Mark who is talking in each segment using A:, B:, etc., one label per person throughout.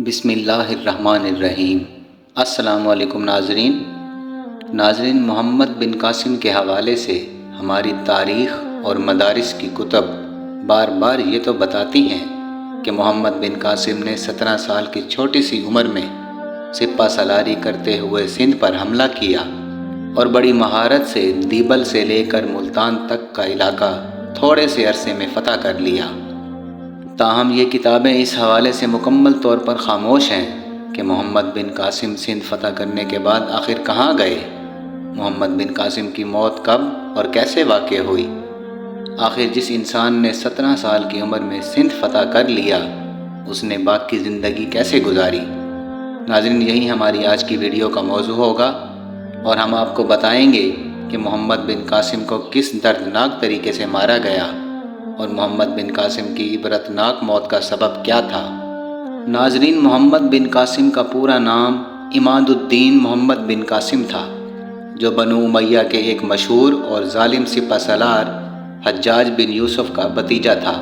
A: بسم اللہ الرحمن الرحیم۔ السلام علیکم ناظرین، محمد بن قاسم کے حوالے سے ہماری تاریخ اور مدارس کی کتب بار بار یہ تو بتاتی ہیں کہ محمد بن قاسم نے 17 سال کی چھوٹی سی عمر میں سپہ سالاری کرتے ہوئے سندھ پر حملہ کیا اور بڑی مہارت سے دیبل سے لے کر ملتان تک کا علاقہ تھوڑے سے عرصے میں فتح کر لیا۔ تاہم یہ کتابیں اس حوالے سے مکمل طور پر خاموش ہیں کہ محمد بن قاسم سندھ فتح کرنے کے بعد آخر کہاں گئے، محمد بن قاسم کی موت کب اور کیسے واقع ہوئی، آخر جس انسان نے 17 سال کی عمر میں سندھ فتح کر لیا اس نے باقی زندگی کیسے گزاری۔ ناظرین، یہی ہماری آج کی ویڈیو کا موضوع ہوگا اور ہم آپ کو بتائیں گے کہ محمد بن قاسم کو کس دردناک طریقے سے مارا گیا اور محمد بن قاسم کی عبرتناک موت کا سبب کیا تھا۔ ناظرین، محمد بن قاسم کا پورا نام عماد الدین محمد بن قاسم تھا، جو بنو امیہ کے ایک مشہور اور ظالم سپہ سالار حجاج بن یوسف کا بھتیجا تھا۔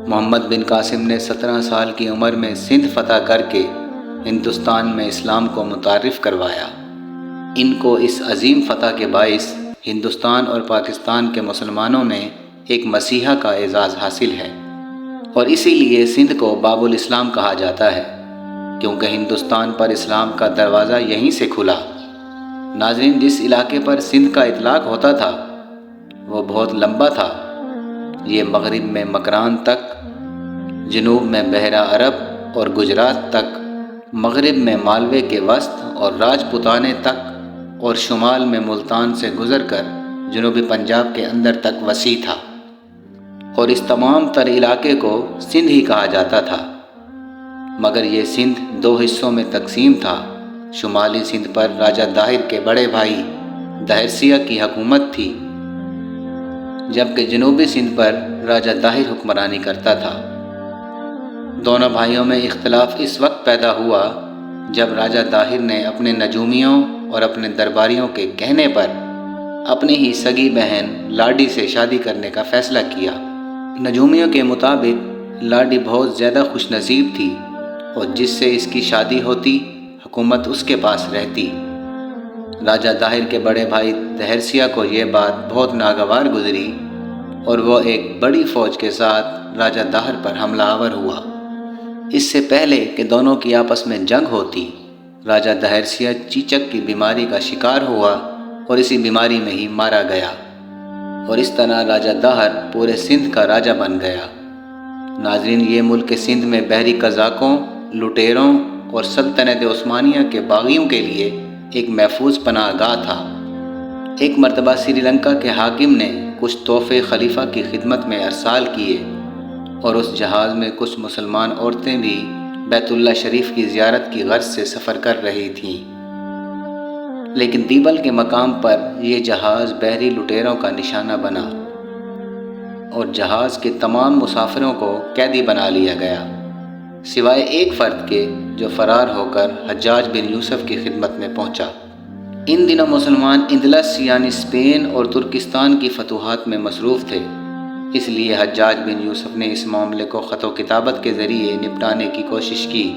A: محمد بن قاسم نے 17 سال کی عمر میں سندھ فتح کر کے ہندوستان میں اسلام کو متعارف کروایا۔ ان کو اس عظیم فتح کے باعث ہندوستان اور پاکستان کے مسلمانوں نے ایک مسیحا کا اعزاز حاصل ہے، اور اسی لیے سندھ کو باب الاسلام کہا جاتا ہے، کیونکہ ہندوستان پر اسلام کا دروازہ یہیں سے کھلا۔ ناظرین، جس علاقے پر سندھ کا اطلاق ہوتا تھا وہ بہت لمبا تھا۔ یہ مغرب میں مکران تک، جنوب میں بحیرہ عرب اور گجرات تک، مغرب میں مالوے کے وسط اور راجپوتانے تک، اور شمال میں ملتان سے گزر کر جنوبی پنجاب کے اندر تک وسیع تھا، اور اس تمام تر علاقے کو سندھ ہی کہا جاتا تھا۔ مگر یہ سندھ 2 حصوں میں تقسیم تھا۔ شمالی سندھ پر راجہ داہر کے بڑے بھائی دہرسیہ کی حکومت تھی، جبکہ جنوبی سندھ پر راجہ داہر حکمرانی کرتا تھا۔ دونوں بھائیوں میں اختلاف اس وقت پیدا ہوا جب راجہ داہر نے اپنے نجومیوں اور اپنے درباریوں کے کہنے پر اپنی ہی سگی بہن لاڈی سے شادی کرنے کا فیصلہ کیا۔ نجومیوں کے مطابق لاڈی بہت زیادہ خوش نصیب تھی، اور جس سے اس کی شادی ہوتی حکومت اس کے پاس رہتی۔ راجہ داہر کے بڑے بھائی دہرسیہ کو یہ بات بہت ناگوار گزری، اور وہ ایک بڑی فوج کے ساتھ راجہ داہر پر حملہ آور ہوا۔ اس سے پہلے کہ دونوں کی آپس میں جنگ ہوتی، راجہ دہرسیہ چیچک کی بیماری کا شکار ہوا اور اسی بیماری میں ہی مارا گیا، اور اس طرح راجہ داہر پورے سندھ کا راجہ بن گیا۔ ناظرین، یہ ملک سندھ میں بحری قزاقوں، لٹیروں اور سلطنت عثمانیہ کے باغیوں کے لیے ایک محفوظ پناہ گاہ تھا۔ ایک مرتبہ سری لنکا کے حاکم نے کچھ تحفے خلیفہ کی خدمت میں ارسال کیے، اور اس جہاز میں کچھ مسلمان عورتیں بھی بیت اللہ شریف کی زیارت کی غرض سے سفر کر رہی تھیں، لیکن دیبل کے مقام پر یہ جہاز بحری لٹیروں کا نشانہ بنا اور جہاز کے تمام مسافروں کو قیدی بنا لیا گیا، سوائے ایک فرد کے جو فرار ہو کر حجاج بن یوسف کی خدمت میں پہنچا۔ ان دنوں مسلمان اندلس یعنی اسپین اور ترکستان کی فتوحات میں مصروف تھے، اس لیے حجاج بن یوسف نے اس معاملے کو خط و کتابت کے ذریعے نپٹانے کی کوشش کی،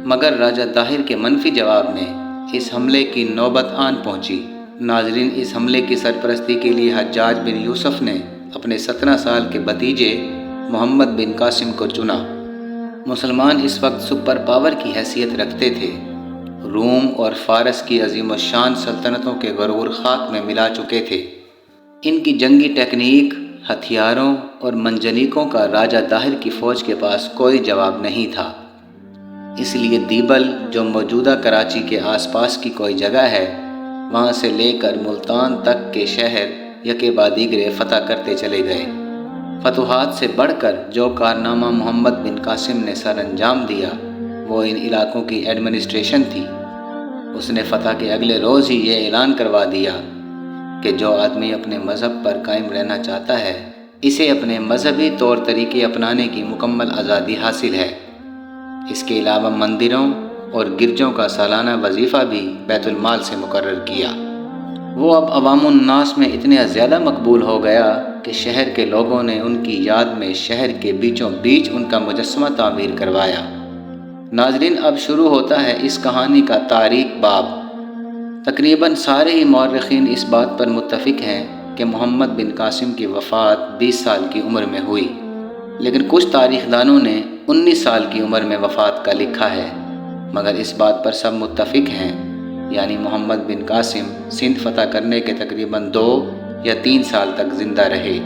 A: مگر راجہ داہر کے منفی جواب میں اس حملے کی نوبت آن پہنچی۔ ناظرین، اس حملے کی سرپرستی کے لیے حجاج بن یوسف نے اپنے 17 سال کے بھتیجے محمد بن قاسم کو چنا۔ مسلمان اس وقت سپر پاور کی حیثیت رکھتے تھے۔ روم اور فارس کی عظیم الشان سلطنتوں کے غرور خاک میں ملا چکے تھے۔ ان کی جنگی ٹیکنیک، ہتھیاروں اور منجنیقوں کا راجہ داہر کی فوج کے پاس کوئی جواب نہیں تھا۔ اس لیے دیبل، جو موجودہ کراچی کے آس پاس کی کوئی جگہ ہے، وہاں سے لے کر ملتان تک کے شہر یکے بعد دیگرے فتح کرتے چلے گئے۔ فتوحات سے بڑھ کر جو کارنامہ محمد بن قاسم نے سر انجام دیا وہ ان علاقوں کی ایڈمنسٹریشن تھی۔ اس نے فتح کے اگلے روز ہی یہ اعلان کروا دیا کہ جو آدمی اپنے مذہب پر قائم رہنا چاہتا ہے، اسے اپنے مذہبی طور طریقے اپنانے کی مکمل آزادی حاصل ہے۔ اس کے علاوہ مندروں اور گرجوں کا سالانہ وظیفہ بھی بیت المال سے مقرر کیا۔ وہ اب عوام الناس میں اتنے زیادہ مقبول ہو گیا کہ شہر کے لوگوں نے ان کی یاد میں شہر کے بیچوں بیچ ان کا مجسمہ تعمیر کروایا۔ ناظرین، اب شروع ہوتا ہے اس کہانی کا تاریخ باب۔ تقریباً سارے ہی مورخین اس بات پر متفق ہیں کہ محمد بن قاسم کی وفات 20 سال کی عمر میں ہوئی، لیکن کچھ تاریخ دانوں نے 19 سال کی عمر میں وفات کا لکھا ہے، مگر اس بات پر سب متفق ہیں، یعنی محمد بن قاسم سندھ فتح کرنے کے تقریباً 2 یا 3 سال تک زندہ رہے۔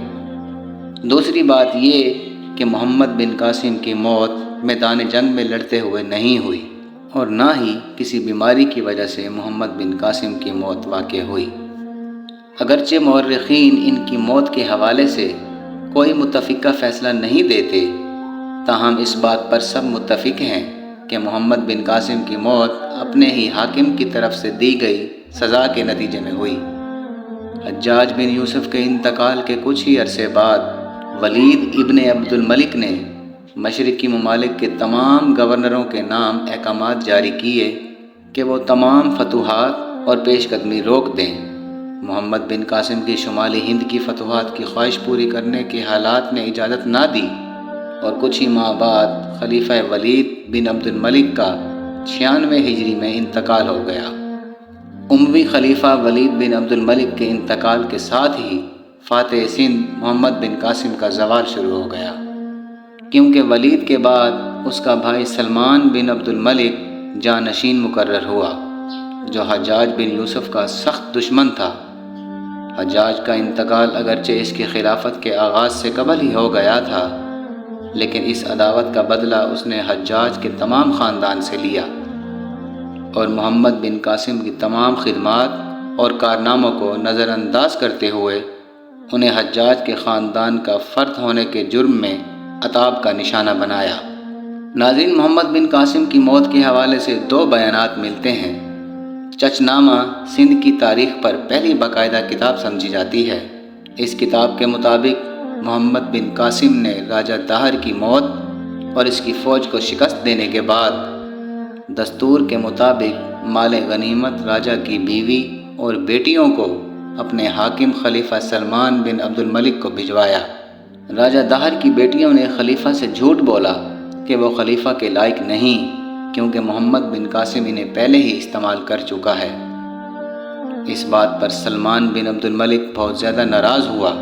A: دوسری بات یہ کہ محمد بن قاسم کی موت میدان جنگ میں لڑتے ہوئے نہیں ہوئی، اور نہ ہی کسی بیماری کی وجہ سے محمد بن قاسم کی موت واقع ہوئی۔ اگرچہ مورخین ان کی موت کے حوالے سے کوئی متفقہ فیصلہ نہیں دیتے، تاہم اس بات پر سب متفق ہیں کہ محمد بن قاسم کی موت اپنے ہی حاکم کی طرف سے دی گئی سزا کے نتیجے میں ہوئی۔ حجاج بن یوسف کے انتقال کے کچھ ہی عرصے بعد ولید ابن عبد الملک نے مشرقی ممالک کے تمام گورنروں کے نام احکامات جاری کیے کہ وہ تمام فتوحات اور پیش قدمی روک دیں۔ محمد بن قاسم کی شمالی ہند کی فتوحات کی خواہش پوری کرنے کے حالات نے اجازت نہ دی، اور کچھ ہی ماہ بعد خلیفہ ولید بن عبد الملک کا 96 ہجری میں انتقال ہو گیا۔ اموی خلیفہ ولید بن عبد الملک کے انتقال کے ساتھ ہی فاتح سندھ محمد بن قاسم کا زوال شروع ہو گیا، کیونکہ ولید کے بعد اس کا بھائی سلمان بن عبد الملک جانشین مقرر ہوا، جو حجاج بن یوسف کا سخت دشمن تھا۔ حجاج کا انتقال اگرچہ اس کی خلافت کے آغاز سے قبل ہی ہو گیا تھا، لیکن اس عداوت کا بدلہ اس نے حجاج کے تمام خاندان سے لیا، اور محمد بن قاسم کی تمام خدمات اور کارناموں کو نظر انداز کرتے ہوئے انہیں حجاج کے خاندان کا فرد ہونے کے جرم میں عتاب کا نشانہ بنایا۔ ناظرین، محمد بن قاسم کی موت کے حوالے سے 2 بیانات ملتے ہیں۔ چچنامہ سندھ کی تاریخ پر پہلی باقاعدہ کتاب سمجھی جاتی ہے۔ اس کتاب کے مطابق محمد بن قاسم نے راجہ داہر کی موت اور اس کی فوج کو شکست دینے کے بعد دستور کے مطابق مال غنیمت راجہ کی بیوی اور بیٹیوں کو اپنے حاکم خلیفہ سلمان بن عبد الملک کو بھجوایا۔ راجہ داہر کی بیٹیوں نے خلیفہ سے جھوٹ بولا کہ وہ خلیفہ کے لائق نہیں، کیونکہ محمد بن قاسم انہیں پہلے ہی استعمال کر چکا ہے۔ اس بات پر سلمان بن عبد الملک بہت زیادہ ناراض ہوا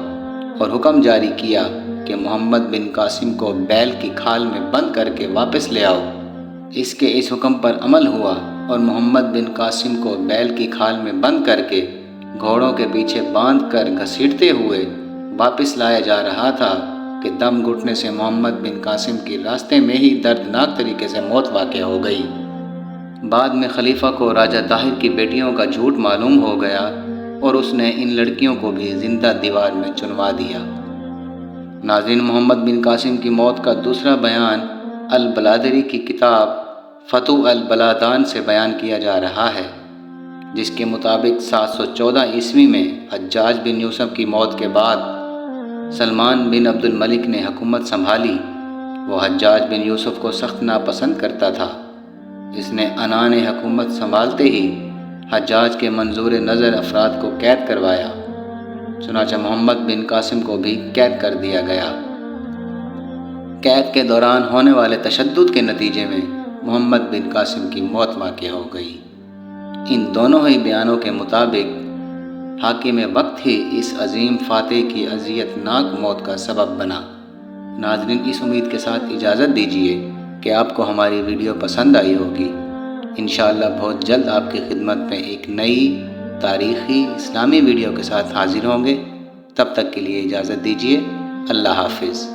A: اور حکم جاری کیا کہ محمد بن قاسم کو بیل کی کھال میں بند کر کے واپس لے آؤ۔ اس حکم پر عمل ہوا اور محمد بن قاسم کو بیل کی کھال میں بند کر کے گھوڑوں کے پیچھے باندھ کر گھسیٹتے ہوئے واپس لایا جا رہا تھا کہ دم گھٹنے سے محمد بن قاسم کی راستے میں ہی دردناک طریقے سے موت واقع ہو گئی۔ بعد میں خلیفہ کو راجہ طاہر کی بیٹیوں کا جھوٹ معلوم ہو گیا اور اس نے ان لڑکیوں کو بھی زندہ دیوار میں چنوا دیا۔ ناظرین، محمد بن قاسم کی موت کا دوسرا بیان البلادری کی کتاب فتوح البلادان سے بیان کیا جا رہا ہے، جس کے مطابق 714 عیسوی میں حجاج بن یوسف کی موت کے بعد سلمان بن عبد الملک نے حکومت سنبھالی۔ وہ حجاج بن یوسف کو سخت ناپسند کرتا تھا۔ اس نے عنان حکومت سنبھالتے ہی حجاج کے منظور نظر افراد کو قید کروایا، چنانچہ محمد بن قاسم کو بھی قید کر دیا گیا۔ قید کے دوران ہونے والے تشدد کے نتیجے میں محمد بن قاسم کی موت واقع ہو گئی۔ ان دونوں ہی بیانوں کے مطابق حاکم وقت ہی اس عظیم فاتح کی اذیت ناک موت کا سبب بنا۔ ناظرین، اس امید کے ساتھ اجازت دیجیے کہ آپ کو ہماری ویڈیو پسند آئی ہوگی۔ انشاءاللہ بہت جلد آپ کی خدمت میں ایک نئی تاریخی اسلامی ویڈیو کے ساتھ حاضر ہوں گے۔ تب تک کے لیے اجازت دیجیے۔ اللہ حافظ۔